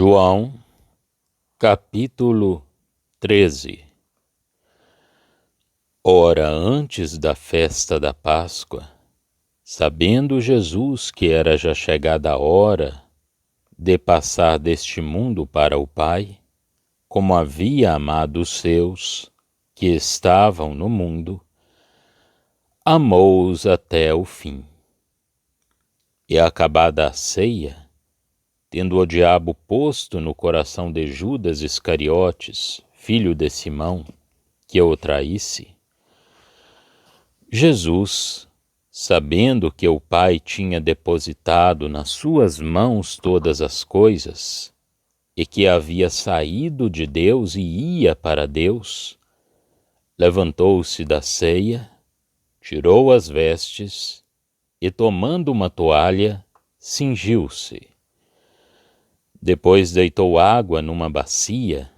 João, capítulo 13. Ora, antes da festa da Páscoa, sabendo Jesus que era já chegada a hora de passar deste mundo para o Pai, como havia amado os seus que estavam no mundo, amou-os até o fim. E acabada a ceia, tendo o diabo posto no coração de Judas Iscariotes, filho de Simão, que o traísse, Jesus, sabendo que o Pai tinha depositado nas suas mãos todas as coisas, e que havia saído de Deus e ia para Deus, levantou-se da ceia, tirou as vestes e, tomando uma toalha, cingiu-se. Depois deitou água numa bacia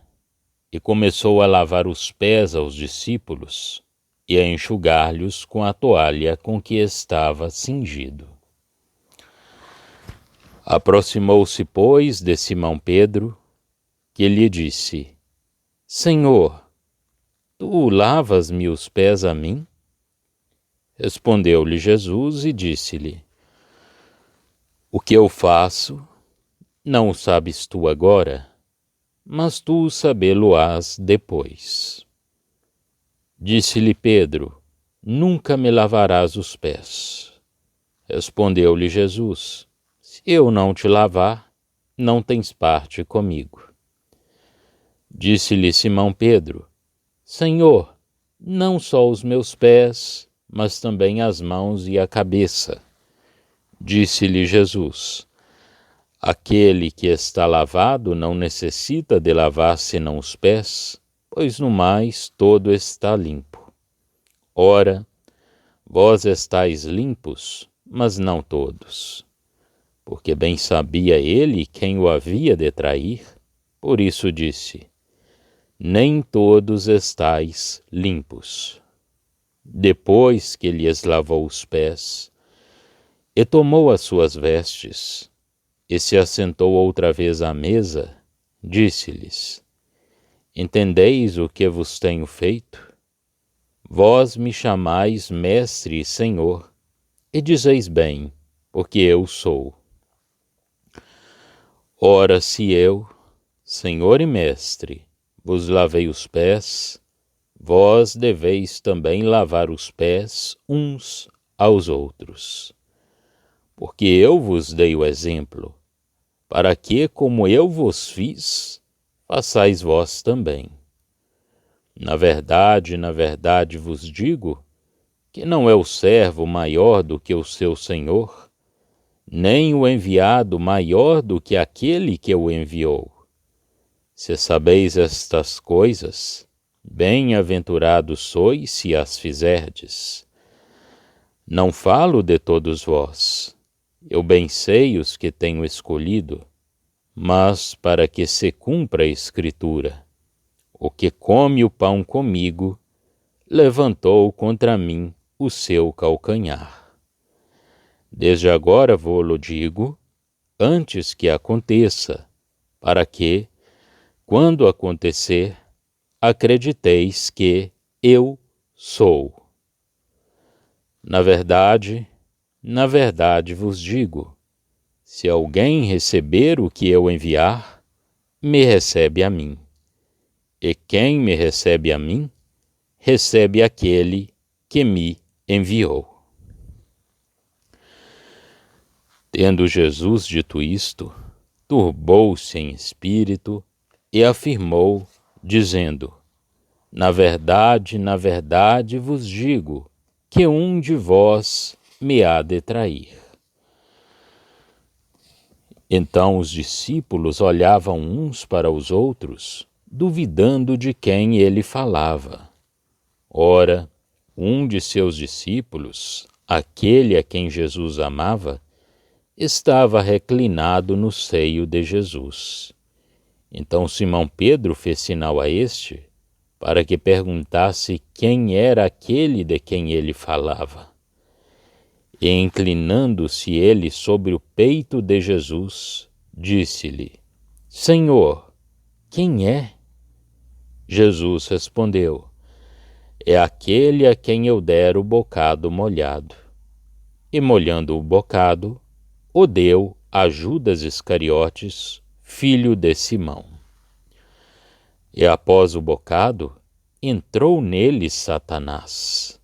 e começou a lavar os pés aos discípulos e a enxugar-lhes com a toalha com que estava cingido. Aproximou-se, pois, de Simão Pedro, que lhe disse: Senhor, tu lavas-me os pés a mim? Respondeu-lhe Jesus e disse-lhe: O que eu faço, não o sabes tu agora, mas tu sabê-lo-ás depois. Disse-lhe Pedro: Nunca me lavarás os pés. Respondeu-lhe Jesus: Se eu não te lavar, não tens parte comigo. Disse-lhe Simão Pedro: Senhor, não só os meus pés, mas também as mãos e a cabeça. Disse-lhe Jesus: Aquele que está lavado não necessita de lavar senão os pés, pois no mais todo está limpo. Ora, vós estáis limpos, mas não todos. Porque bem sabia ele quem o havia de trair, por isso disse: Nem todos estáis limpos. Depois que lhes lavou os pés, e tomou as suas vestes, e se assentou outra vez à mesa, disse-lhes: Entendeis o que vos tenho feito? Vós me chamais Mestre e Senhor, e dizeis bem, porque eu sou. Ora, se eu, Senhor e Mestre, vos lavei os pés, vós deveis também lavar os pés uns aos outros. Porque eu vos dei o exemplo, para que, como eu vos fiz, façais vós também. Na verdade vos digo, que não é o servo maior do que o seu senhor, nem o enviado maior do que aquele que o enviou. Se sabeis estas coisas, bem-aventurados sois se as fizerdes. Não falo de todos vós, eu bem sei os que tenho escolhido, mas para que se cumpra a Escritura, o que come o pão comigo, levantou contra mim o seu calcanhar. Desde agora vou-lo digo, antes que aconteça, para que, quando acontecer, acrediteis que eu sou. Na verdade vos digo, se alguém receber o que eu enviar, me recebe a mim. E quem me recebe a mim, recebe aquele que me enviou. Tendo Jesus dito isto, turbou-se em espírito e afirmou, dizendo: Na verdade vos digo, que um de vós me há de trair. Então os discípulos olhavam uns para os outros, duvidando de quem ele falava. Ora, um de seus discípulos, aquele a quem Jesus amava, estava reclinado no seio de Jesus. Então Simão Pedro fez sinal a este, para que perguntasse quem era aquele de quem ele falava. E inclinando-se ele sobre o peito de Jesus, disse-lhe: Senhor, quem é? Jesus respondeu: É aquele a quem eu der o bocado molhado. E molhando o bocado, o deu a Judas Iscariotes, filho de Simão. E após o bocado, entrou nele Satanás.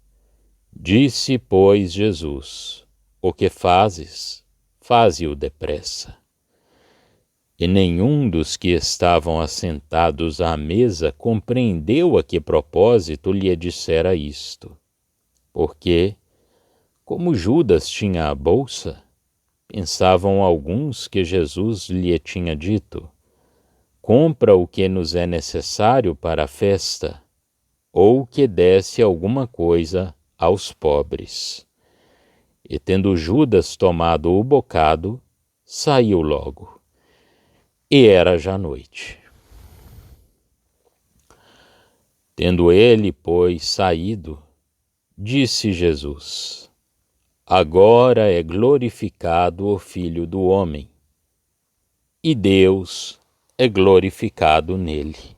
Disse, pois, Jesus: O que fazes, faze-o depressa. E nenhum dos que estavam assentados à mesa compreendeu a que propósito lhe dissera isto. Porque, como Judas tinha a bolsa, pensavam alguns que Jesus lhe tinha dito: Compra o que nos é necessário para a festa, ou que desse alguma coisa aos pobres. E tendo Judas tomado o bocado, saiu logo. E era já noite. Tendo ele, pois, saído, disse Jesus: Agora é glorificado o Filho do Homem, e Deus é glorificado nele.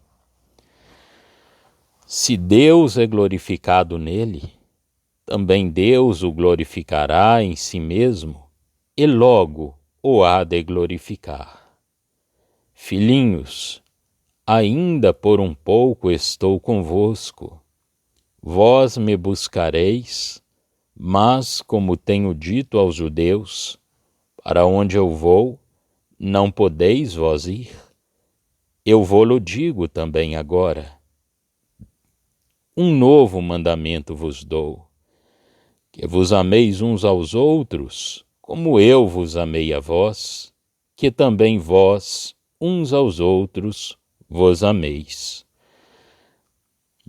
Se Deus é glorificado nele, também Deus o glorificará em si mesmo, e logo o há de glorificar. Filhinhos, ainda por um pouco estou convosco. Vós me buscareis, mas, como tenho dito aos judeus, para onde eu vou, não podeis vós ir? Eu vô-lo digo também agora. Um novo mandamento vos dou, que vos ameis uns aos outros, como eu vos amei a vós, que também vós, uns aos outros, vos ameis.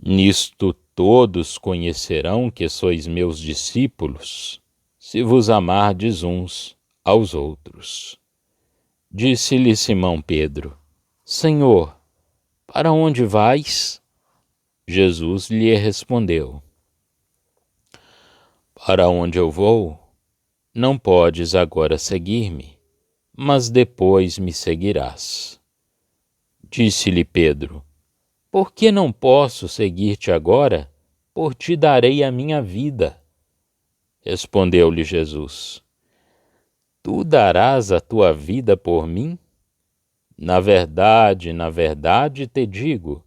Nisto todos conhecerão que sois meus discípulos, se vos amardes uns aos outros. Disse-lhe Simão Pedro: Senhor, para onde vais? Jesus lhe respondeu: Para onde eu vou, não podes agora seguir-me, mas depois me seguirás. Disse-lhe Pedro: Por que não posso seguir-te agora? Por ti darei a minha vida. Respondeu-lhe Jesus: Tu darás a tua vida por mim? Na verdade te digo,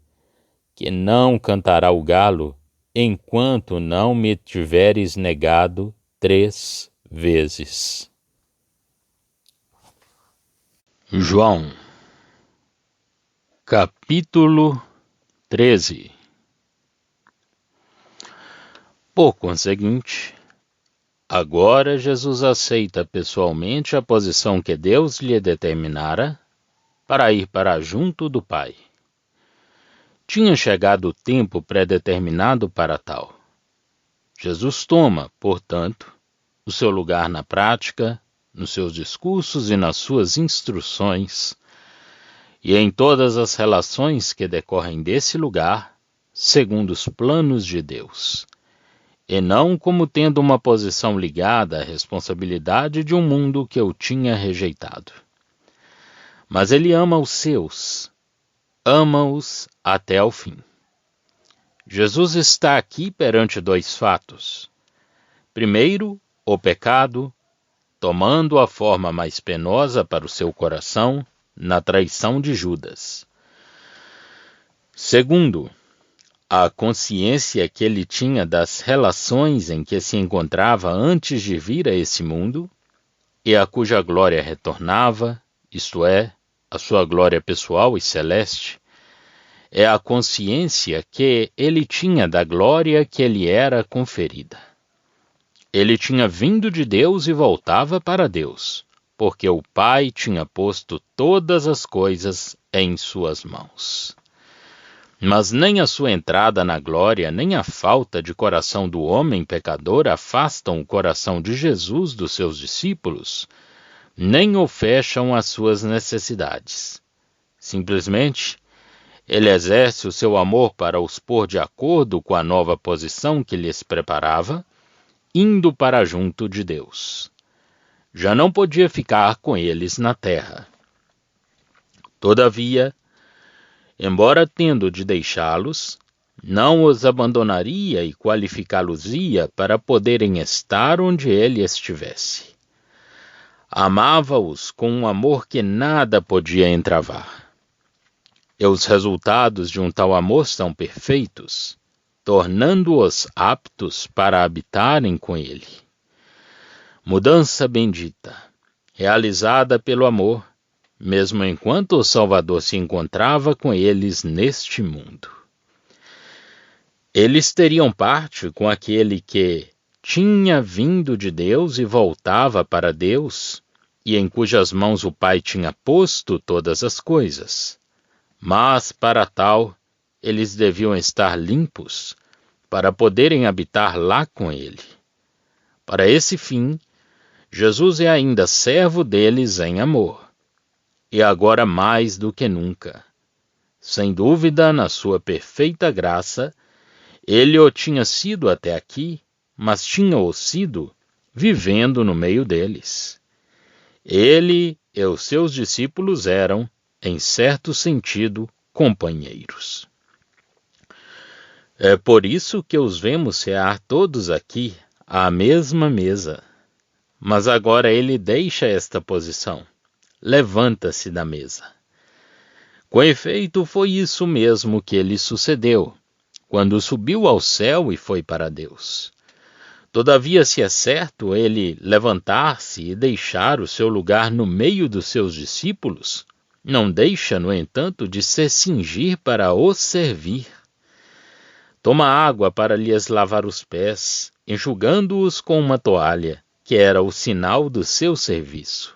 que não cantará o galo, enquanto não me tiveres negado 3 vezes. João, capítulo 13. Por conseguinte, agora Jesus aceita pessoalmente a posição que Deus lhe determinara para ir para junto do Pai. Tinha chegado o tempo pré-determinado para tal. Jesus toma, portanto, o seu lugar na prática, nos seus discursos e nas suas instruções, e em todas as relações que decorrem desse lugar, segundo os planos de Deus, e não como tendo uma posição ligada à responsabilidade de um mundo que o tinha rejeitado. Mas ele ama os seus, ama-os até ao fim. Jesus está aqui perante 2 fatos. Primeiro, o pecado, tomando a forma mais penosa para o seu coração, na traição de Judas. Segundo, a consciência que ele tinha das relações em que se encontrava antes de vir a esse mundo, e a cuja glória retornava, isto é, a sua glória pessoal e celeste, é a consciência que ele tinha da glória que lhe era conferida. Ele tinha vindo de Deus e voltava para Deus, porque o Pai tinha posto todas as coisas em suas mãos. Mas nem a sua entrada na glória, nem a falta de coração do homem pecador afastam o coração de Jesus dos seus discípulos, nem o fecham às suas necessidades. Simplesmente, ele exerce o seu amor para os pôr de acordo com a nova posição que lhes preparava, indo para junto de Deus. Já não podia ficar com eles na terra. Todavia, embora tendo de deixá-los, não os abandonaria e qualificá-los-ia para poderem estar onde ele estivesse. Amava-os com um amor que nada podia entravar. E os resultados de um tal amor são perfeitos, tornando-os aptos para habitarem com ele. Mudança bendita, realizada pelo amor, mesmo enquanto o Salvador se encontrava com eles neste mundo. Eles teriam parte com aquele que tinha vindo de Deus e voltava para Deus, e em cujas mãos o Pai tinha posto todas as coisas. Mas, para tal, eles deviam estar limpos, para poderem habitar lá com ele. Para esse fim, Jesus é ainda servo deles em amor, e agora mais do que nunca. Sem dúvida, na sua perfeita graça, ele o tinha sido até aqui, mas tinha-o sido vivendo no meio deles. Ele e os seus discípulos eram, em certo sentido, companheiros. É por isso que os vemos cear todos aqui à mesma mesa. Mas agora ele deixa esta posição, levanta-se da mesa. Com efeito, foi isso mesmo que lhe sucedeu, quando subiu ao céu e foi para Deus. Todavia, se é certo ele levantar-se e deixar o seu lugar no meio dos seus discípulos, não deixa, no entanto, de se cingir para os servir. Toma água para lhes lavar os pés, enxugando-os com uma toalha, que era o sinal do seu serviço.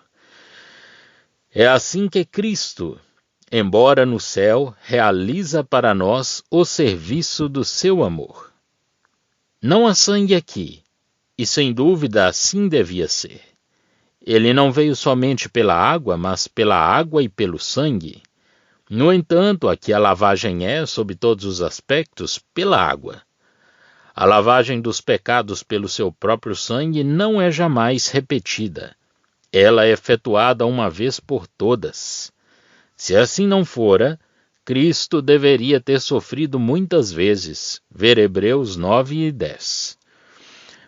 É assim que Cristo, embora no céu, realiza para nós o serviço do seu amor. Não há sangue aqui, e sem dúvida assim devia ser. Ele não veio somente pela água, mas pela água e pelo sangue. No entanto, aqui a lavagem é, sob todos os aspectos, pela água. A lavagem dos pecados pelo seu próprio sangue não é jamais repetida. Ela é efetuada uma vez por todas. Se assim não fora, Cristo deveria ter sofrido muitas vezes, ver Hebreus 9 e 10.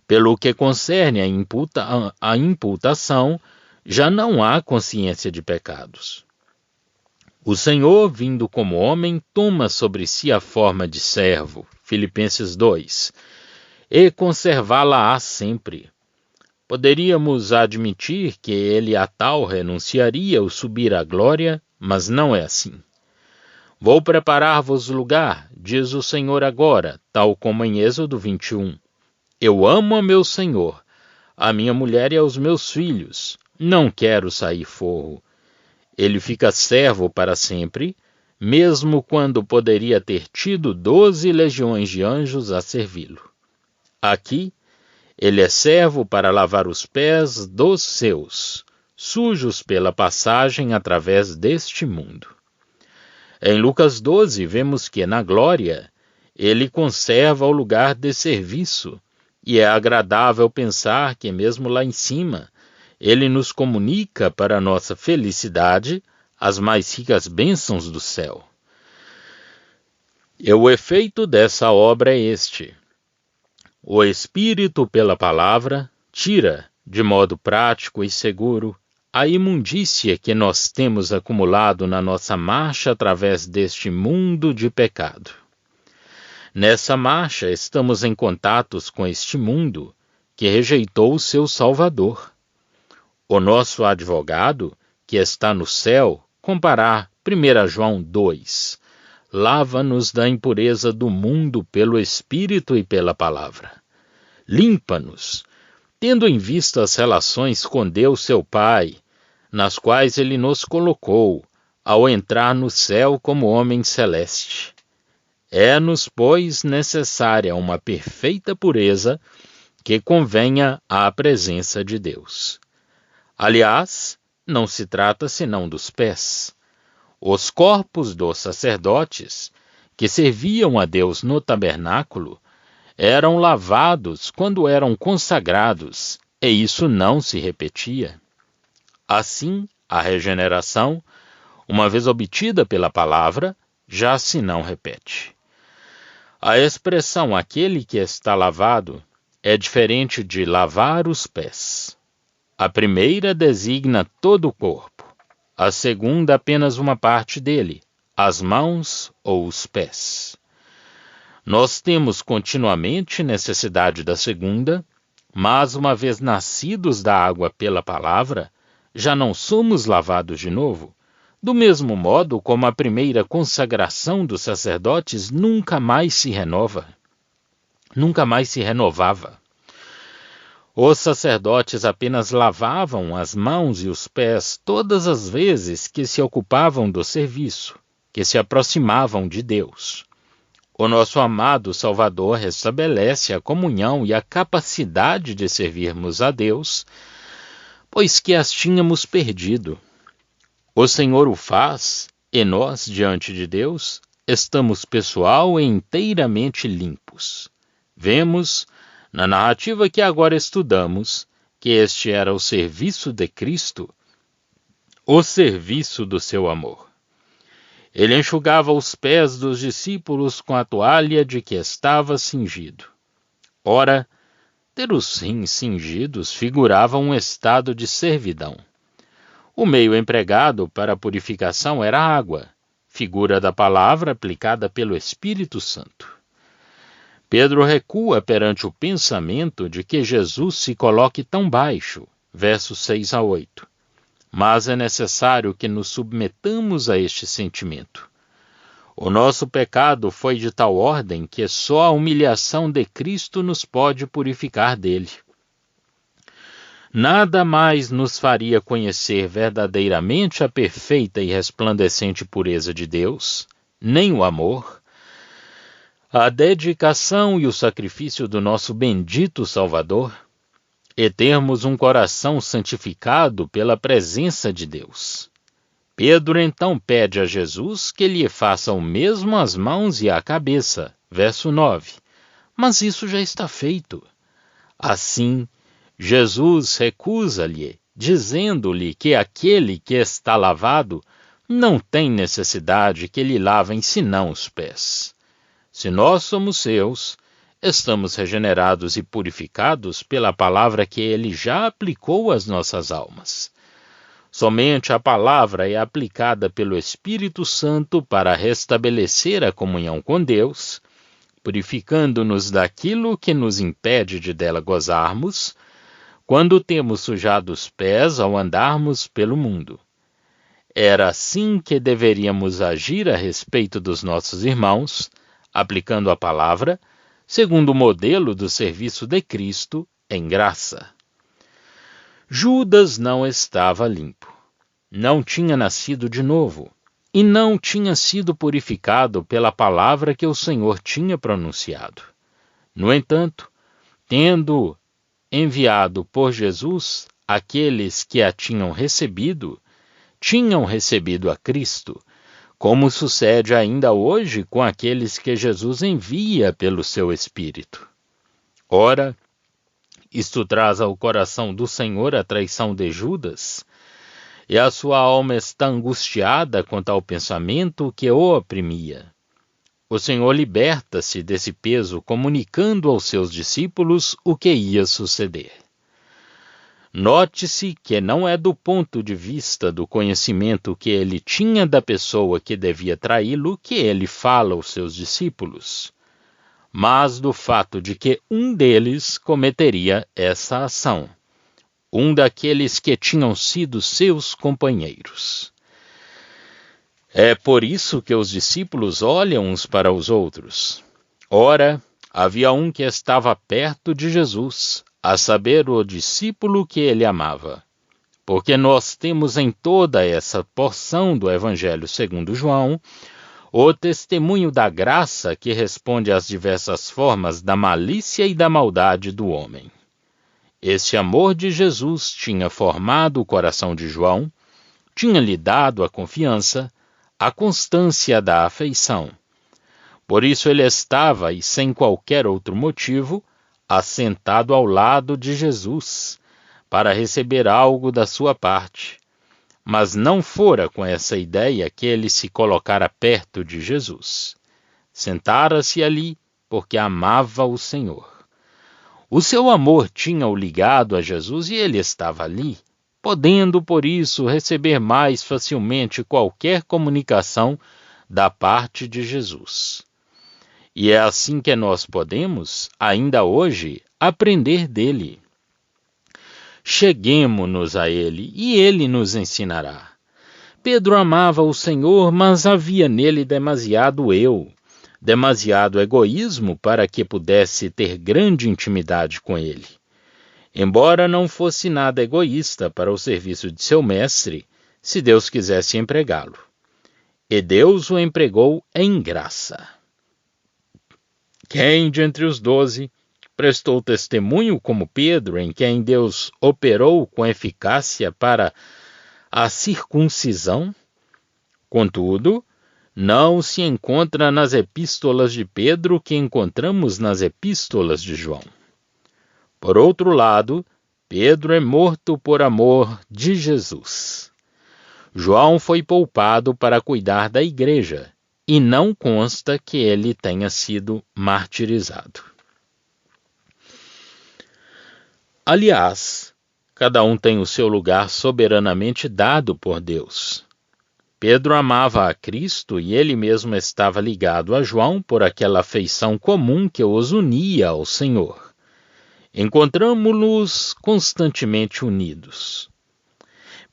Pelo que concerne a imputação, já não há consciência de pecados. O Senhor, vindo como homem, toma sobre si a forma de servo, Filipenses 2, e conservá-la-á sempre. Poderíamos admitir que ele a tal renunciaria ao subir à glória, mas não é assim. Vou preparar-vos lugar, diz o Senhor agora, tal como em Êxodo 21. Eu amo a meu Senhor, a minha mulher e aos meus filhos, não quero sair forro. Ele fica servo para sempre, mesmo quando poderia ter tido 12 legiões de anjos a servi-lo. Aqui, ele é servo para lavar os pés dos seus, sujos pela passagem através deste mundo. Em Lucas 12, vemos que, na glória, ele conserva o lugar de serviço, e é agradável pensar que, mesmo lá em cima, ele nos comunica para nossa felicidade as mais ricas bênçãos do céu. E o efeito dessa obra é este: o Espírito, pela palavra, tira, de modo prático e seguro, a imundícia que nós temos acumulado na nossa marcha através deste mundo de pecado. Nessa marcha estamos em contatos com este mundo que rejeitou o seu Salvador. O nosso advogado, que está no céu, comparar 1 João 2, lava-nos da impureza do mundo pelo Espírito e pela palavra. Limpa-nos, tendo em vista as relações com Deus seu Pai, nas quais ele nos colocou, ao entrar no céu como homem celeste. É-nos, pois, necessária uma perfeita pureza que convenha à presença de Deus. Aliás, não se trata senão dos pés. Os corpos dos sacerdotes, que serviam a Deus no tabernáculo, eram lavados quando eram consagrados, e isso não se repetia. Assim, a regeneração, Uma vez obtida pela palavra, já se não repete. A expressão aquele que está lavado é diferente de lavar os pés. A primeira designa todo o corpo, a segunda apenas uma parte dele, as mãos ou os pés. Nós temos continuamente necessidade da segunda, mas uma vez nascidos da água pela palavra, já não somos lavados de novo, do mesmo modo como a primeira consagração dos sacerdotes nunca mais se renovava. Os sacerdotes apenas lavavam as mãos e os pés todas as vezes que se ocupavam do serviço, que se aproximavam de Deus. O nosso amado Salvador restabelece a comunhão e a capacidade de servirmos a Deus, pois que as tínhamos perdido. O Senhor o faz, e nós, diante de Deus, estamos pessoal e inteiramente limpos. Vemos, na narrativa que agora estudamos, que este era o serviço de Cristo, o serviço do seu amor. Ele enxugava os pés dos discípulos com a toalha de que estava cingido. Ora, ter os rins cingidos figurava um estado de servidão. O meio empregado para a purificação era a água, figura da palavra aplicada pelo Espírito Santo. Pedro recua perante o pensamento de que Jesus se coloque tão baixo, versos 6 a 8. Mas é necessário que nos submetamos a este sentimento. O nosso pecado foi de tal ordem que só a humilhação de Cristo nos pode purificar dele. Nada mais nos faria conhecer verdadeiramente a perfeita e resplandecente pureza de Deus, nem o amor, a dedicação e o sacrifício do nosso bendito Salvador, e termos um coração santificado pela presença de Deus. Pedro então pede a Jesus que lhe faça o mesmo às mãos e à cabeça, verso 9. Mas isso já está feito. Assim, Jesus recusa-lhe, dizendo-lhe que aquele que está lavado não tem necessidade que lhe lavem senão os pés. Se nós somos seus, estamos regenerados e purificados pela palavra que ele já aplicou às nossas almas. Somente a palavra é aplicada pelo Espírito Santo para restabelecer a comunhão com Deus, purificando-nos daquilo que nos impede de dela gozarmos, quando temos sujado os pés ao andarmos pelo mundo. Era assim que deveríamos agir a respeito dos nossos irmãos, aplicando a palavra, segundo o modelo do serviço de Cristo em graça. Judas não estava limpo, não tinha nascido de novo e não tinha sido purificado pela palavra que o Senhor tinha pronunciado. No entanto, tendo enviado por Jesus aqueles que a tinham recebido a Cristo, como sucede ainda hoje com aqueles que Jesus envia pelo seu Espírito. Ora, isto traz ao coração do Senhor a traição de Judas, e a sua alma está angustiada quanto ao pensamento que o oprimia. O Senhor liberta-se desse peso, comunicando aos seus discípulos o que ia suceder. Note-se que não é do ponto de vista do conhecimento que ele tinha da pessoa que devia traí-lo que ele fala aos seus discípulos, mas do fato de que um deles cometeria essa ação, um daqueles que tinham sido seus companheiros. É por isso que os discípulos olham uns para os outros. Ora, havia um que estava perto de Jesus, a saber, o discípulo que ele amava. Porque nós temos em toda essa porção do Evangelho segundo João, o testemunho da graça que responde às diversas formas da malícia e da maldade do homem. Este amor de Jesus tinha formado o coração de João, tinha-lhe dado a confiança, a constância da afeição. Por isso ele estava, e sem qualquer outro motivo, assentado ao lado de Jesus, para receber algo da sua parte. mas não fora com essa ideia que ele se colocara perto de Jesus. Sentara-se ali porque amava o Senhor. O seu amor tinha-o ligado a Jesus e ele estava ali, podendo, por isso, receber mais facilmente qualquer comunicação da parte de Jesus. E é assim que nós podemos, ainda hoje, aprender dele. Cheguemo-nos a ele e ele nos ensinará. Pedro amava o Senhor, mas havia nele demasiado eu, demasiado egoísmo para que pudesse ter grande intimidade com ele. Embora não fosse nada egoísta para o serviço de seu mestre, se Deus quisesse empregá-lo. E Deus o empregou em graça. Quem de entre os 12 prestou testemunho como Pedro, em quem Deus operou com eficácia para a circuncisão? Contudo, não se encontra nas epístolas de Pedro o que encontramos nas epístolas de João. Por outro lado, Pedro é morto por amor de Jesus. João foi poupado para cuidar da igreja, e não consta que ele tenha sido martirizado. Aliás, cada um tem o seu lugar soberanamente dado por Deus. Pedro amava a Cristo e ele mesmo estava ligado a João por aquela afeição comum que os unia ao Senhor. Encontramo-los constantemente unidos.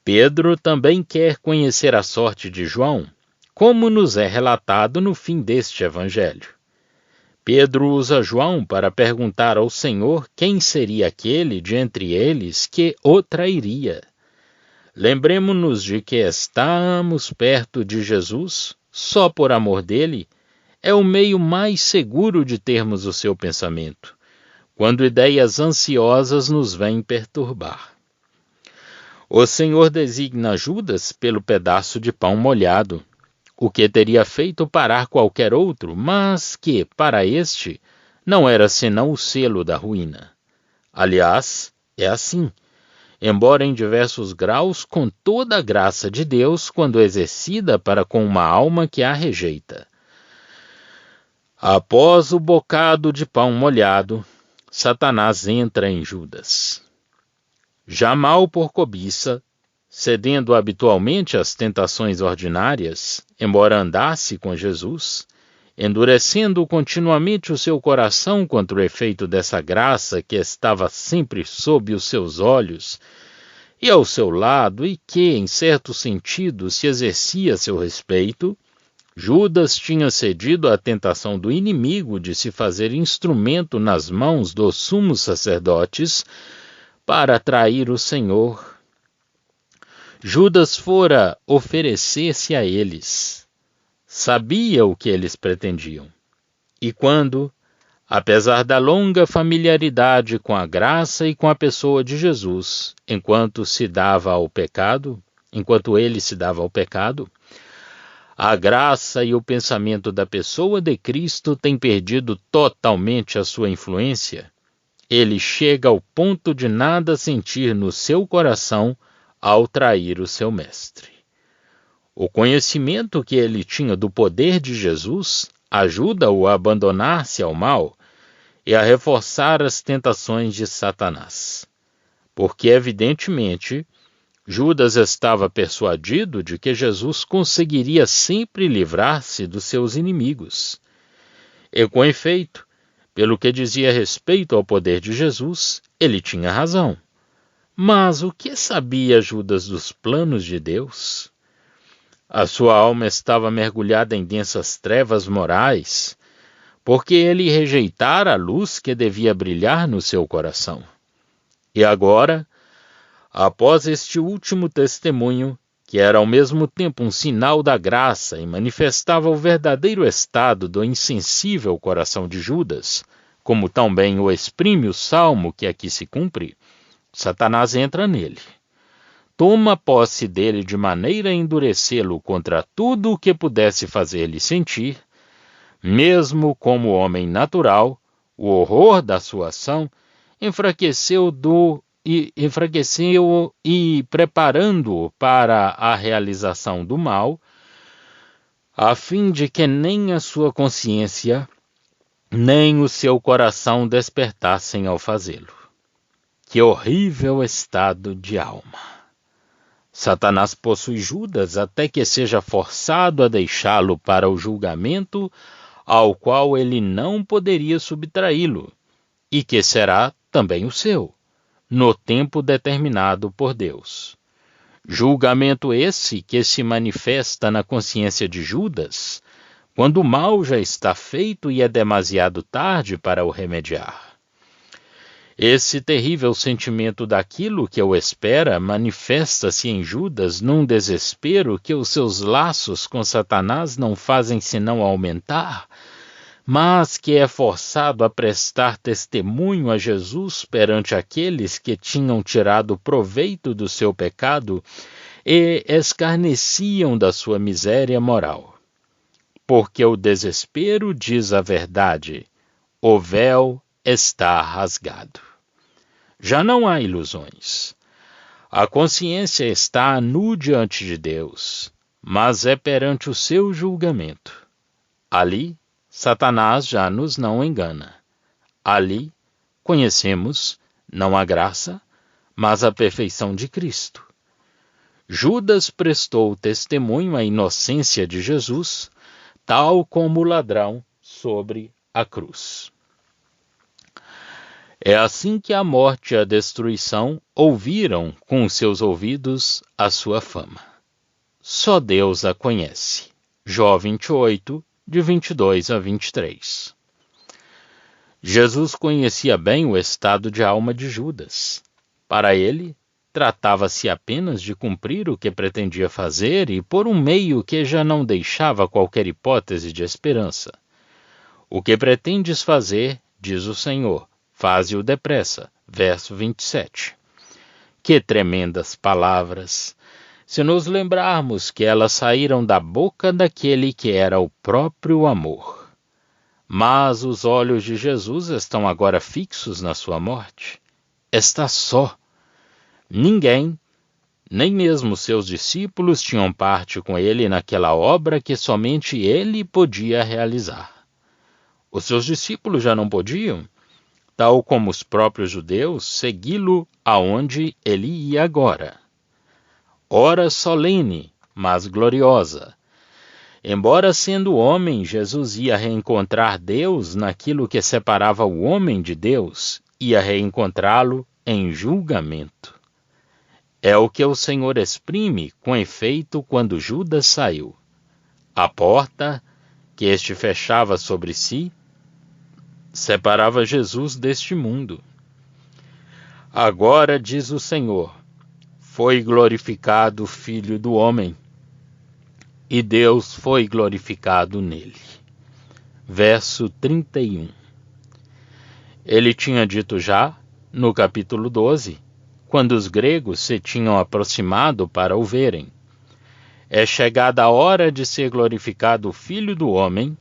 Pedro também quer conhecer a sorte de João, como nos é relatado no fim deste evangelho. Pedro usa João para perguntar ao Senhor quem seria aquele de entre eles que o trairia. Lembremo-nos de que estamos perto de Jesus, só por amor dele, é o meio mais seguro de termos o seu pensamento, quando ideias ansiosas nos vêm perturbar. O Senhor designa Judas pelo pedaço de pão molhado, o que teria feito parar qualquer outro, mas que, para este, não era senão o selo da ruína. Aliás, é assim, embora em diversos graus, com toda a graça de Deus, quando exercida para com uma alma que a rejeita. Após o bocado de pão molhado, Satanás entra em Judas. Já mal por cobiça, cedendo habitualmente às tentações ordinárias, embora andasse com Jesus, endurecendo continuamente o seu coração contra o efeito dessa graça que estava sempre sob os seus olhos e ao seu lado e que, em certo sentido, se exercia a seu respeito, Judas tinha cedido à tentação do inimigo de se fazer instrumento nas mãos dos sumos sacerdotes para trair o Senhor. Judas fora oferecer-se a eles. Sabia o que eles pretendiam. E quando, apesar da longa familiaridade com a graça e com a pessoa de Jesus, enquanto ele se dava ao pecado, a graça e o pensamento da pessoa de Cristo têm perdido totalmente a sua influência, ele chega ao ponto de nada sentir no seu coração ao trair o seu mestre. O conhecimento que ele tinha do poder de Jesus ajuda-o a abandonar-se ao mal e a reforçar as tentações de Satanás. Porque, evidentemente, Judas estava persuadido de que Jesus conseguiria sempre livrar-se dos seus inimigos. E, com efeito, pelo que dizia respeito ao poder de Jesus, ele tinha razão. Mas o que sabia Judas dos planos de Deus? A sua alma estava mergulhada em densas trevas morais, porque ele rejeitara a luz que devia brilhar no seu coração. E agora, após este último testemunho, que era ao mesmo tempo um sinal da graça e manifestava o verdadeiro estado do insensível coração de Judas, como também o exprime o salmo que aqui se cumpre, Satanás entra nele. Toma posse dele de maneira a endurecê-lo contra tudo o que pudesse fazer-lhe sentir, mesmo como homem natural, o horror da sua ação enfraqueceu do e preparando-o para a realização do mal, a fim de que nem a sua consciência, nem o seu coração despertassem ao fazê-lo. Que horrível estado de alma! Satanás possui Judas até que seja forçado a deixá-lo para o julgamento ao qual ele não poderia subtraí-lo, e que será também o seu, no tempo determinado por Deus. Julgamento esse que se manifesta na consciência de Judas, quando o mal já está feito e é demasiado tarde para o remediar. Esse terrível sentimento daquilo que o espera manifesta-se em Judas num desespero que os seus laços com Satanás não fazem senão aumentar, mas que é forçado a prestar testemunho a Jesus perante aqueles que tinham tirado proveito do seu pecado e escarneciam da sua miséria moral. Porque o desespero diz a verdade, o véu está rasgado. Já não há ilusões. A consciência está nu diante de Deus, mas é perante o seu julgamento. Ali, Satanás já nos não engana. Ali, conhecemos, não a graça, mas a perfeição de Cristo. Judas prestou testemunho à inocência de Jesus, tal como o ladrão sobre a cruz. É assim que a morte e a destruição ouviram com seus ouvidos a sua fama. Só Deus a conhece. Jó 28, de 22 a 23. Jesus conhecia bem o estado de alma de Judas. Para ele, tratava-se apenas de cumprir o que pretendia fazer e por um meio que já não deixava qualquer hipótese de esperança. O que pretendes fazer, diz o Senhor, faze-o depressa. Verso 27. Que tremendas palavras! Se nos lembrarmos que elas saíram da boca daquele que era o próprio amor. Mas os olhos de Jesus estão agora fixos na sua morte. Está só. Ninguém, nem mesmo seus discípulos, tinham parte com ele naquela obra que somente ele podia realizar. Os seus discípulos já não podiam, tal como os próprios judeus, segui-lo aonde ele ia agora. Hora solene, mas gloriosa. Embora sendo homem, Jesus ia reencontrar Deus naquilo que separava o homem de Deus, ia reencontrá-lo em julgamento. É o que o Senhor exprime com efeito quando Judas saiu. A porta, que este fechava sobre si, separava Jesus deste mundo. Agora, diz o Senhor, foi glorificado o Filho do Homem, e Deus foi glorificado nele. Verso 31. Ele tinha dito já, no capítulo 12, quando os gregos se tinham aproximado para o verem. É chegada a hora de ser glorificado o Filho do Homem,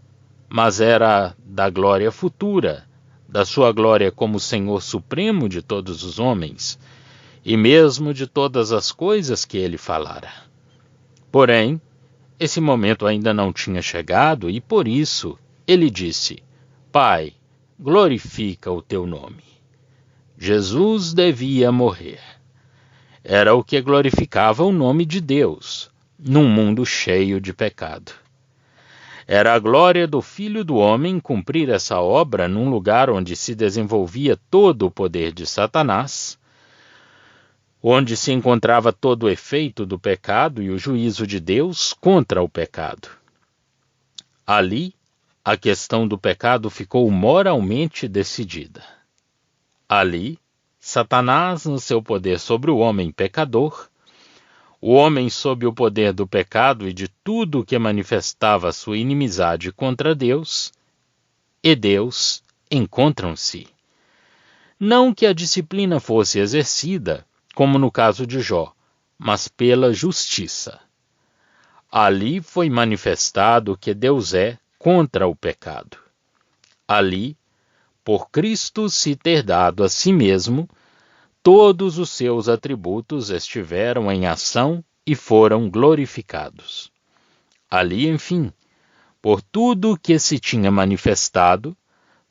mas era da glória futura, da sua glória como Senhor Supremo de todos os homens, e mesmo de todas as coisas que ele falara. Porém, esse momento ainda não tinha chegado e por isso ele disse, Pai, glorifica o teu nome. Jesus devia morrer. Era o que glorificava o nome de Deus, num mundo cheio de pecado. Era a glória do Filho do Homem cumprir essa obra num lugar onde se desenvolvia todo o poder de Satanás, onde se encontrava todo o efeito do pecado e o juízo de Deus contra o pecado. Ali, a questão do pecado ficou moralmente decidida. Ali, Satanás, no seu poder sobre o homem pecador, o homem sob o poder do pecado e de tudo que manifestava sua inimizade contra Deus, e Deus encontram-se. Não que a disciplina fosse exercida, como no caso de Jó, mas pela justiça. Ali foi manifestado que Deus é contra o pecado. Ali, por Cristo se ter dado a si mesmo, todos os seus atributos estiveram em ação e foram glorificados. Ali, enfim, por tudo que se tinha manifestado,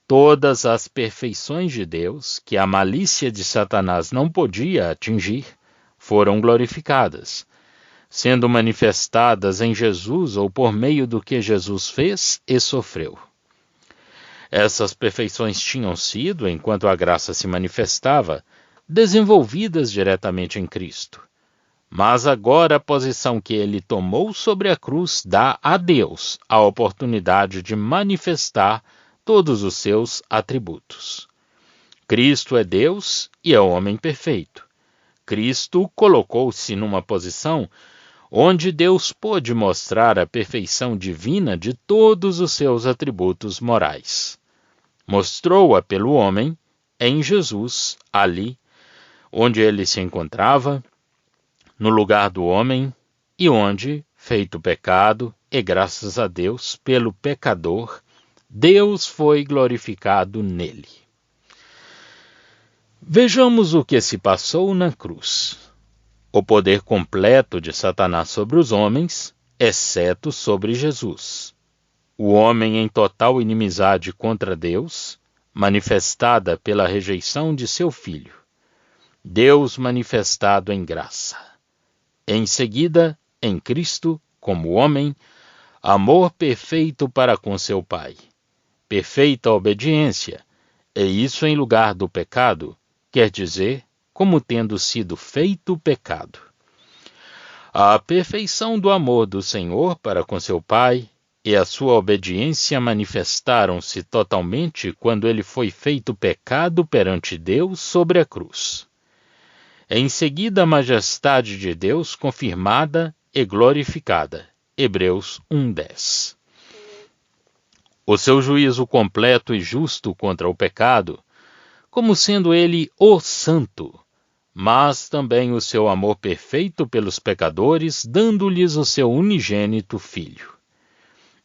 todas as perfeições de Deus, que a malícia de Satanás não podia atingir, foram glorificadas, sendo manifestadas em Jesus ou por meio do que Jesus fez e sofreu. Essas perfeições tinham sido, enquanto a graça se manifestava, desenvolvidas diretamente em Cristo. Mas agora a posição que ele tomou sobre a cruz dá a Deus a oportunidade de manifestar todos os seus atributos. Cristo é Deus e é o homem perfeito. Cristo colocou-se numa posição onde Deus pôde mostrar a perfeição divina de todos os seus atributos morais. Mostrou-a pelo homem em Jesus, ali onde ele se encontrava, no lugar do homem, e onde, feito pecado, e graças a Deus pelo pecador, Deus foi glorificado nele. Vejamos o que se passou na cruz. O poder completo de Satanás sobre os homens, exceto sobre Jesus. O homem em total inimizade contra Deus, manifestada pela rejeição de seu filho. Deus manifestado em graça. Em seguida, em Cristo, como homem, amor perfeito para com seu Pai. Perfeita obediência, e isso em lugar do pecado, quer dizer, como tendo sido feito pecado. A perfeição do amor do Senhor para com seu Pai e a sua obediência manifestaram-se totalmente quando ele foi feito pecado perante Deus sobre a cruz. Em seguida, a majestade de Deus confirmada e glorificada. Hebreus 1:10. O seu juízo completo e justo contra o pecado, como sendo ele o santo, mas também o seu amor perfeito pelos pecadores, dando-lhes o seu unigênito Filho.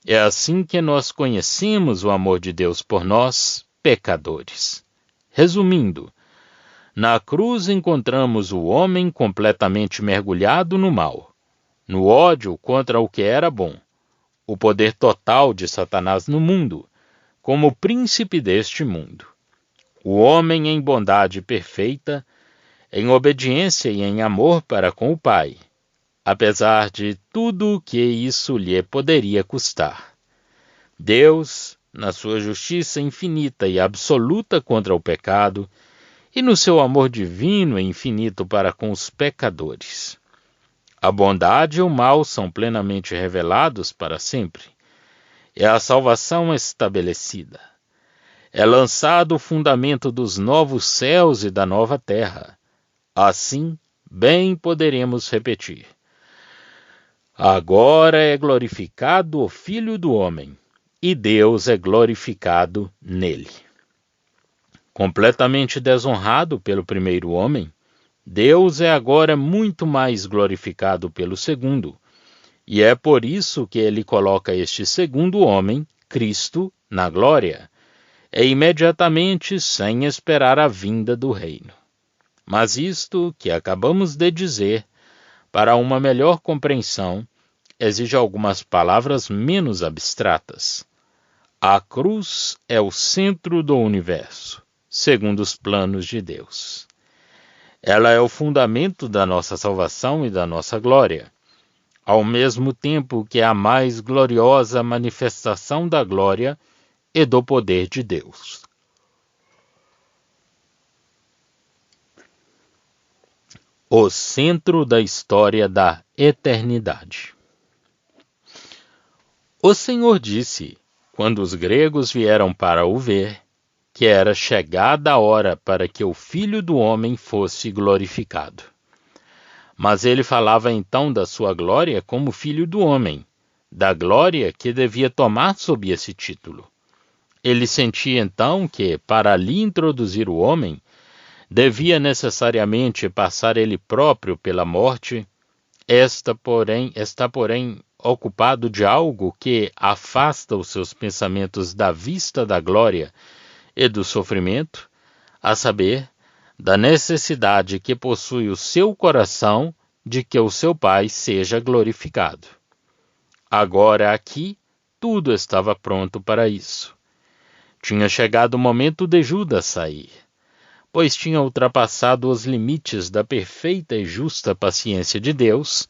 É assim que nós conhecemos o amor de Deus por nós, pecadores. Resumindo, na cruz encontramos o homem completamente mergulhado no mal, no ódio contra o que era bom, o poder total de Satanás no mundo, como príncipe deste mundo. O homem em bondade perfeita, em obediência e em amor para com o Pai, apesar de tudo o que isso lhe poderia custar. Deus, na sua justiça infinita e absoluta contra o pecado, e no seu amor divino e infinito para com os pecadores. A bondade e o mal são plenamente revelados para sempre. É a salvação estabelecida. É lançado o fundamento dos novos céus e da nova terra. Assim, bem poderemos repetir. Agora é glorificado o Filho do Homem, e Deus é glorificado nele. Completamente desonrado pelo primeiro homem, Deus é agora muito mais glorificado pelo segundo, e é por isso que ele coloca este segundo homem, Cristo, na glória, e imediatamente sem esperar a vinda do reino. Mas isto que acabamos de dizer, para uma melhor compreensão, exige algumas palavras menos abstratas. A cruz é o centro do universo, segundo os planos de Deus. Ela é o fundamento da nossa salvação e da nossa glória, ao mesmo tempo que é a mais gloriosa manifestação da glória e do poder de Deus. O centro da história da eternidade. O Senhor disse, quando os gregos vieram para o ver, que era chegada a hora para que o Filho do Homem fosse glorificado. Mas ele falava então da sua glória como Filho do Homem, da glória que devia tomar sob esse título. Ele sentia então que, para ali introduzir o homem, devia necessariamente passar ele próprio pela morte. Está, porém, ocupado de algo que afasta os seus pensamentos da vista da glória e do sofrimento, a saber, da necessidade que possui o seu coração de que o seu Pai seja glorificado. Agora aqui, tudo estava pronto para isso. Tinha chegado o momento de Judas sair, pois tinha ultrapassado os limites da perfeita e justa paciência de Deus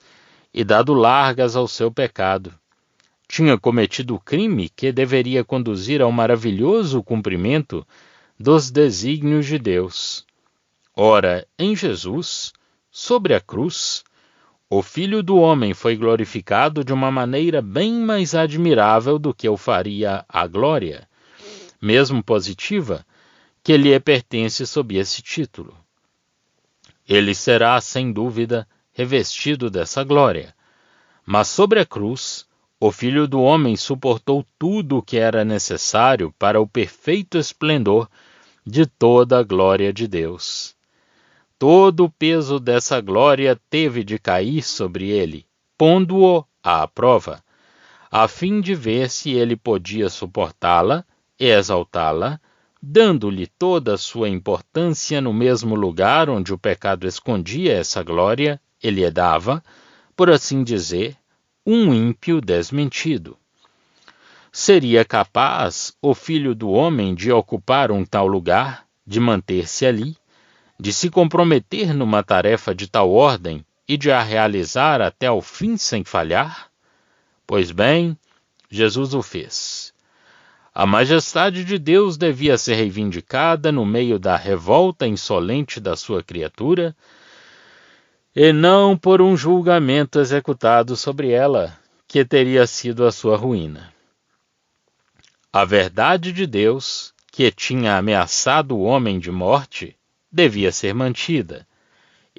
e dado largas ao seu pecado. Tinha cometido o crime que deveria conduzir ao maravilhoso cumprimento dos desígnios de Deus. Ora, em Jesus, sobre a cruz, o Filho do Homem foi glorificado de uma maneira bem mais admirável do que o faria a glória, mesmo positiva, que lhe pertence sob esse título. Ele será, sem dúvida, revestido dessa glória. Mas sobre a cruz, o Filho do Homem suportou tudo o que era necessário para o perfeito esplendor de toda a glória de Deus. Todo o peso dessa glória teve de cair sobre ele, pondo-o à prova, a fim de ver se ele podia suportá-la e exaltá-la, dando-lhe toda a sua importância no mesmo lugar onde o pecado escondia essa glória, ele lhe dava, por assim dizer, um ímpio desmentido. Seria capaz o Filho do Homem de ocupar um tal lugar, de manter-se ali, de se comprometer numa tarefa de tal ordem e de a realizar até ao fim sem falhar? Pois bem, Jesus o fez. A majestade de Deus devia ser reivindicada no meio da revolta insolente da sua criatura, e não por um julgamento executado sobre ela, que teria sido a sua ruína. A verdade de Deus, que tinha ameaçado o homem de morte, devia ser mantida,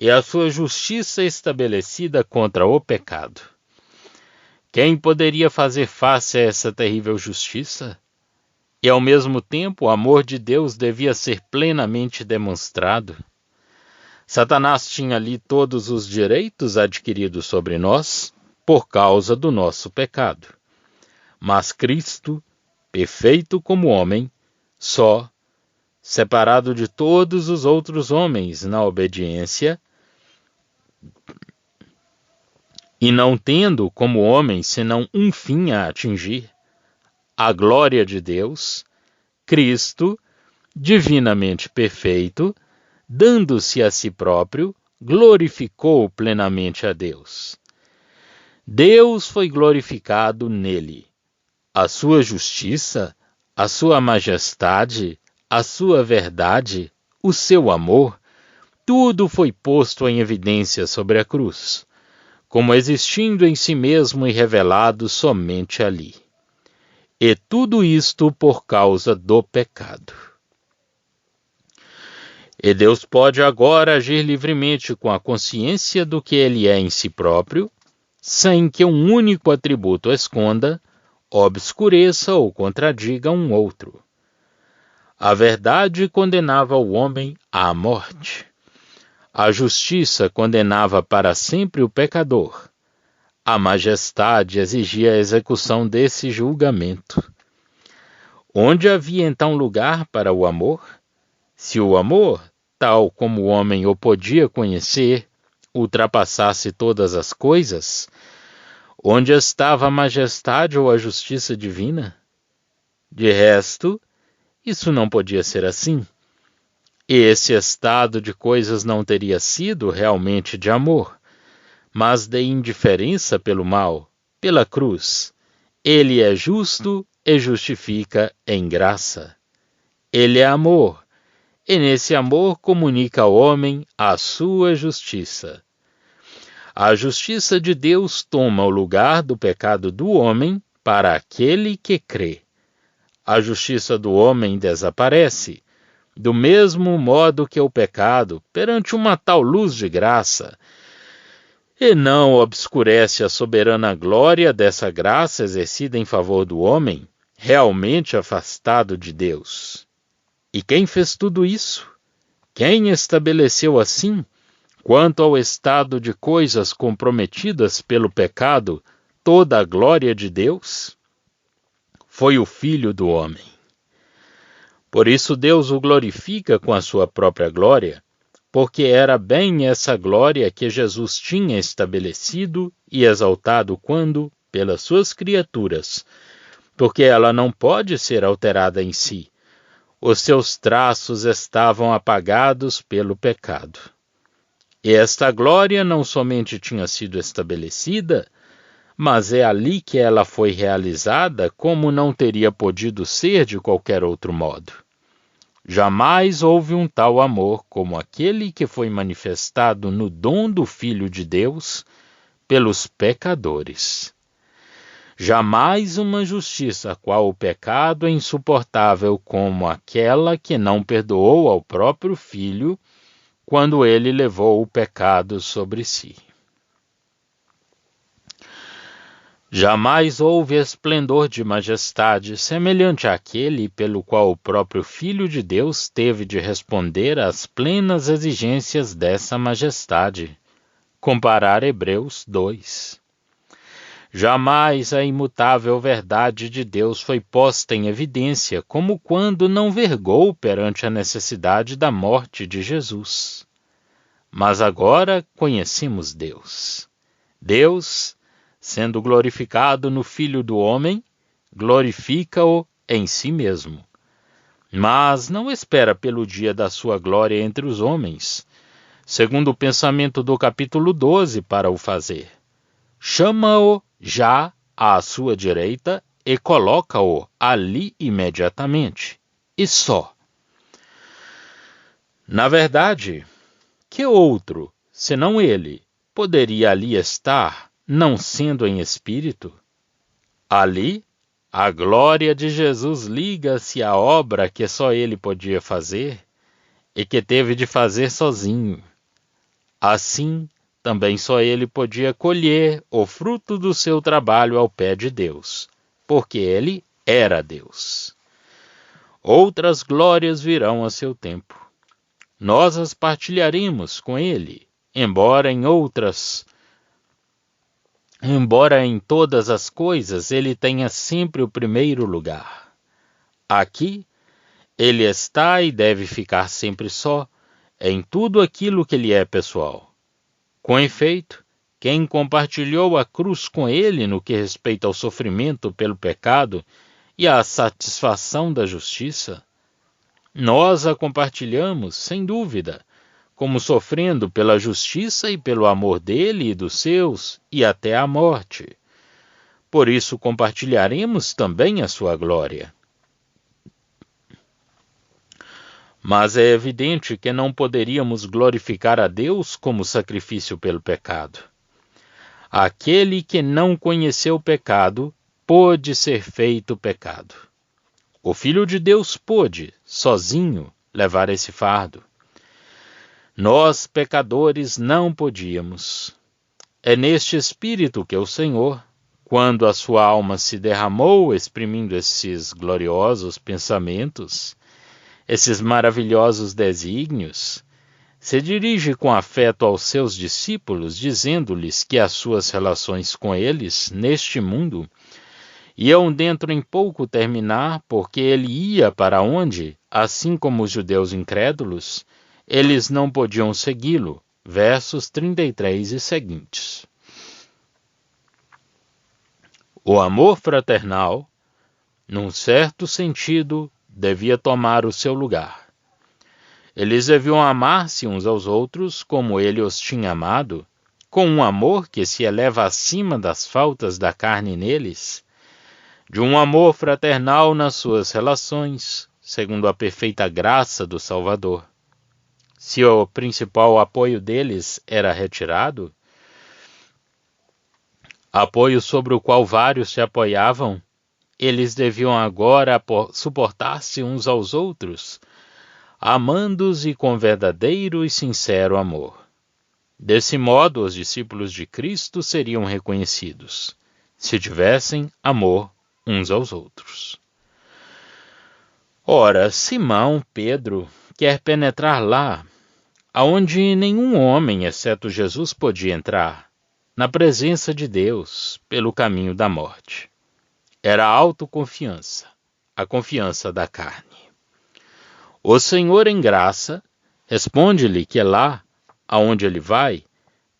e a sua justiça estabelecida contra o pecado. Quem poderia fazer face a essa terrível justiça? E ao mesmo tempo o amor de Deus devia ser plenamente demonstrado. Satanás tinha ali todos os direitos adquiridos sobre nós por causa do nosso pecado. Mas Cristo, perfeito como homem, só, separado de todos os outros homens na obediência, e não tendo como homem senão um fim a atingir, a glória de Deus, Cristo, divinamente perfeito, dando-se a si próprio, glorificou plenamente a Deus. Deus foi glorificado nele. A sua justiça, a sua majestade, a sua verdade, o seu amor, tudo foi posto em evidência sobre a cruz, como existindo em si mesmo e revelado somente ali. E tudo isto por causa do pecado. E Deus pode agora agir livremente com a consciência do que ele é em si próprio, sem que um único atributo esconda, obscureça ou contradiga um outro. A verdade condenava o homem à morte. A justiça condenava para sempre o pecador. A majestade exigia a execução desse julgamento. Onde havia então lugar para o amor? Se o amor, tal como o homem o podia conhecer, ultrapassasse todas as coisas, onde estava a majestade ou a justiça divina? De resto, isso não podia ser assim. Esse estado de coisas não teria sido realmente de amor, mas de indiferença pelo mal, pela cruz. Ele é justo e justifica em graça. Ele é amor, e nesse amor comunica ao homem a sua justiça. A justiça de Deus toma o lugar do pecado do homem para aquele que crê. A justiça do homem desaparece, do mesmo modo que o pecado, perante uma tal luz de graça, e não obscurece a soberana glória dessa graça exercida em favor do homem, realmente afastado de Deus. E quem fez tudo isso? Quem estabeleceu assim, quanto ao estado de coisas comprometidas pelo pecado, toda a glória de Deus? Foi o Filho do Homem. Por isso Deus o glorifica com a sua própria glória, porque era bem essa glória que Jesus tinha estabelecido e exaltado quando, pelas suas criaturas, porque ela não pode ser alterada em si, os seus traços estavam apagados pelo pecado. E esta glória não somente tinha sido estabelecida, mas é ali que ela foi realizada como não teria podido ser de qualquer outro modo. Jamais houve um tal amor como aquele que foi manifestado no dom do Filho de Deus pelos pecadores. Jamais uma justiça a qual o pecado é insuportável como aquela que não perdoou ao próprio Filho quando ele levou o pecado sobre si. Jamais houve esplendor de majestade semelhante àquele pelo qual o próprio Filho de Deus teve de responder às plenas exigências dessa majestade. Comparar Hebreus 2. Jamais a imutável verdade de Deus foi posta em evidência, como quando não vergou perante a necessidade da morte de Jesus. Mas agora conhecemos Deus. Deus, sendo glorificado no Filho do Homem, glorifica-o em si mesmo. Mas não espera pelo dia da sua glória entre os homens, segundo o pensamento do capítulo 12, para o fazer. Chama-o já à sua direita e coloca-o ali imediatamente, e só. Na verdade, que outro, senão ele, poderia ali estar, não sendo em espírito? Ali, a glória de Jesus liga-se à obra que só ele podia fazer e que teve de fazer sozinho. Assim, também só ele podia colher o fruto do seu trabalho ao pé de Deus, porque ele era Deus. Outras glórias virão a seu tempo. Nós as partilharemos com ele, embora em todas as coisas ele tenha sempre o primeiro lugar. Aqui, ele está e deve ficar sempre só, em tudo aquilo que lhe é pessoal. Com efeito, quem compartilhou a cruz com ele no que respeita ao sofrimento pelo pecado e à satisfação da justiça, nós a compartilhamos, sem dúvida, como sofrendo pela justiça e pelo amor dele e dos seus, e até a morte. Por isso compartilharemos também a sua glória. Mas é evidente que não poderíamos glorificar a Deus como sacrifício pelo pecado. Aquele que não conheceu o pecado pôde ser feito pecado. O Filho de Deus pôde, sozinho, levar esse fardo. Nós, pecadores, não podíamos. É neste espírito que o Senhor, quando a sua alma se derramou exprimindo esses gloriosos pensamentos, esses maravilhosos desígnios, se dirige com afeto aos seus discípulos, dizendo-lhes que as suas relações com eles, neste mundo, iam dentro em pouco terminar, porque ele ia para onde, assim como os judeus incrédulos, eles não podiam segui-lo. Versos 33 e seguintes. O amor fraternal, num certo sentido, devia tomar o seu lugar. Eles deviam amar-se uns aos outros como ele os tinha amado, com um amor que se eleva acima das faltas da carne neles, de um amor fraternal nas suas relações, segundo a perfeita graça do Salvador. Se o principal apoio deles era retirado, apoio sobre o qual vários se apoiavam, eles deviam agora suportar-se uns aos outros, amando-os e com verdadeiro e sincero amor. Desse modo, os discípulos de Cristo seriam reconhecidos, se tivessem amor uns aos outros. Ora, Simão, Pedro, quer penetrar lá, aonde nenhum homem, exceto Jesus, podia entrar, na presença de Deus, pelo caminho da morte. Era a autoconfiança, a confiança da carne. O Senhor, em graça, Responde-lhe que lá, aonde ele vai,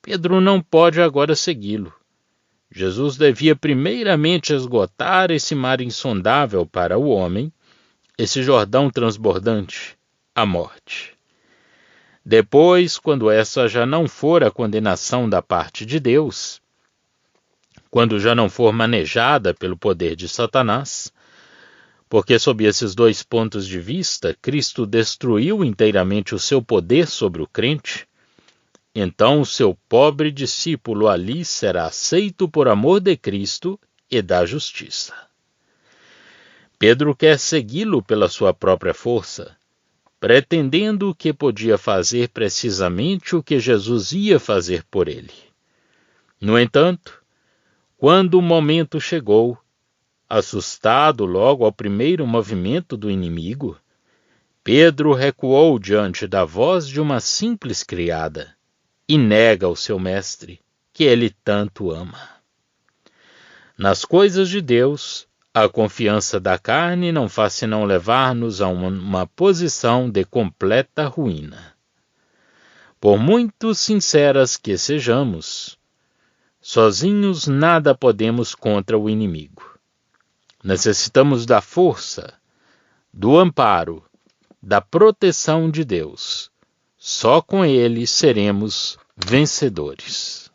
Pedro não pode agora segui-lo. Jesus devia primeiramente esgotar esse mar insondável para o homem, esse Jordão transbordante, a morte. Depois, quando essa já não for a condenação da parte de Deus, quando já não for manejada pelo poder de Satanás, porque sob esses dois pontos de vista, Cristo destruiu inteiramente o seu poder sobre o crente, então o seu pobre discípulo ali será aceito por amor de Cristo e da justiça. Pedro quer segui-lo pela sua própria força, pretendendo que podia fazer precisamente o que Jesus ia fazer por ele. No entanto, quando o momento chegou, assustado logo ao primeiro movimento do inimigo, Pedro recuou diante da voz de uma simples criada e nega ao seu mestre, que ele tanto ama. Nas coisas de Deus, a confiança da carne não faz senão levar-nos a uma posição de completa ruína. Por muito sinceras que sejamos, sozinhos nada podemos contra o inimigo. Necessitamos da força, do amparo, da proteção de Deus. Só com ele seremos vencedores.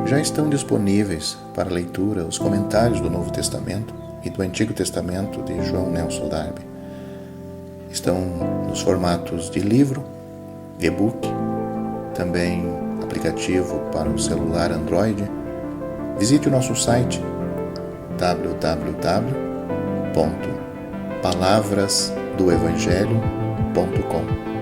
Já estão disponíveis para leitura os comentários do Novo Testamento e do Antigo Testamento de João Nelson Darby. Estão nos formatos de livro, e-book, também aplicativo para o celular Android. Visite o nosso site www.palavrasdoevangelho.com.